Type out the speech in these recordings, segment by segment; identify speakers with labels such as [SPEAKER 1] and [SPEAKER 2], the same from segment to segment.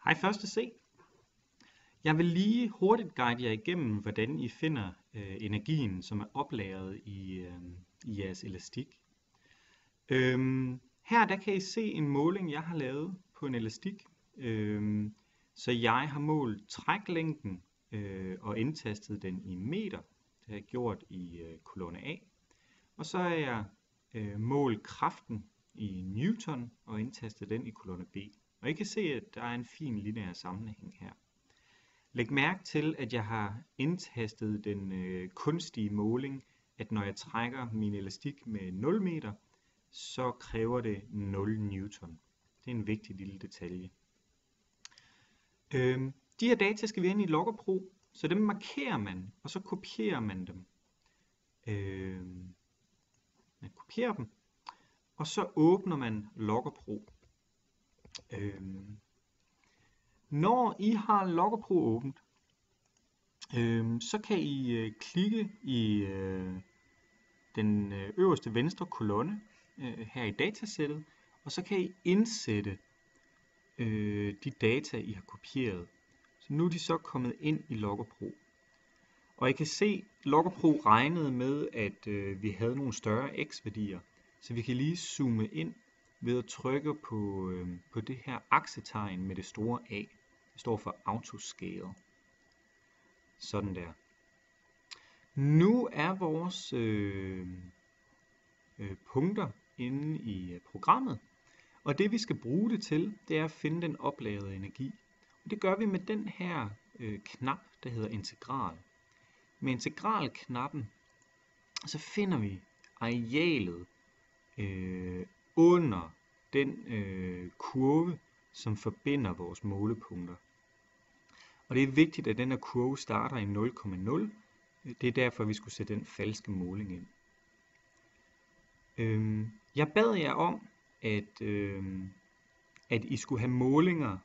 [SPEAKER 1] Hej første C. Jeg vil lige hurtigt guide jer igennem, hvordan I finder energien, som er oplagret i jeres elastik. Her der kan I se en måling, jeg har lavet på en elastik. Så jeg har målt træklængden og indtastet den i meter. Det har jeg gjort i kolonne A. Og så har jeg målt kraften i newton og indtastet den i kolonne B. Og I kan se, at der er en fin lineær sammenhæng her. Læg mærke til, at jeg har indtastet den kunstige måling, at når jeg trækker min elastik med 0 meter, så kræver det 0 newton. Det er en vigtig lille detalje. De her data skal vi ind i Logger.Pro, så dem markerer man, og så kopierer man dem. Man kopierer dem, og så åbner man Logger.Pro. Når I har Logger.Pro åbent, så kan I klikke i den øverste venstre kolonne her i datasættet, og så kan I indsætte de data, I har kopieret. Så nu er de så kommet ind i Logger.Pro. Og I kan se, at Logger.Pro regnede med, at vi havde nogle større x-værdier, så vi kan lige zoome ind ved at trykke på det her aksetegn med det store A. Det står for Autoscale. Sådan der. Nu er vores punkter inde i programmet, og det vi skal bruge det til, det er at finde den oplagrede energi. Og det gør vi med den her knap, der hedder integral. Med integralknappen, så finder vi arealet under den kurve, som forbinder vores målepunkter. Og det er vigtigt, at den her kurve starter i 0,0. Det er derfor, vi skulle sætte den falske måling ind. Jeg bad jer om, at I skulle have målinger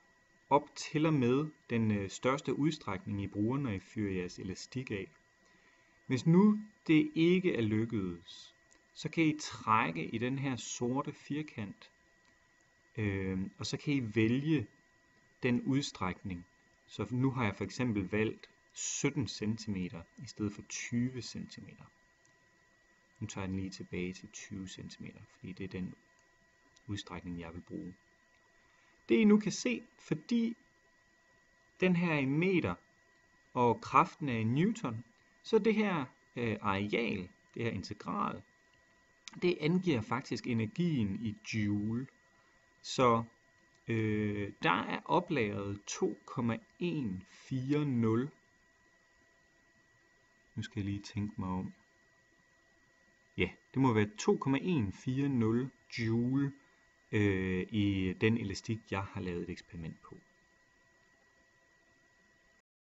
[SPEAKER 1] op til og med den største udstrækning, I bruger, når I fyrer jeres elastik af. Hvis nu det ikke er lykkedes, så kan I trække i den her sorte firkant, og så kan I vælge den udstrækning. Så nu har jeg for eksempel valgt 17 cm i stedet for 20 cm. Nu tager jeg den lige tilbage til 20 cm, fordi det er den udstrækning, jeg vil bruge. Det I nu kan se, fordi den her er i meter, og kraften er i newton, så det her areal, det her integral, det angiver faktisk energien i joule. Så der er oplagret 2,140. Nu skal jeg lige tænke mig om. Ja, det må være 2,140 joule i den elastik, jeg har lavet et eksperiment på.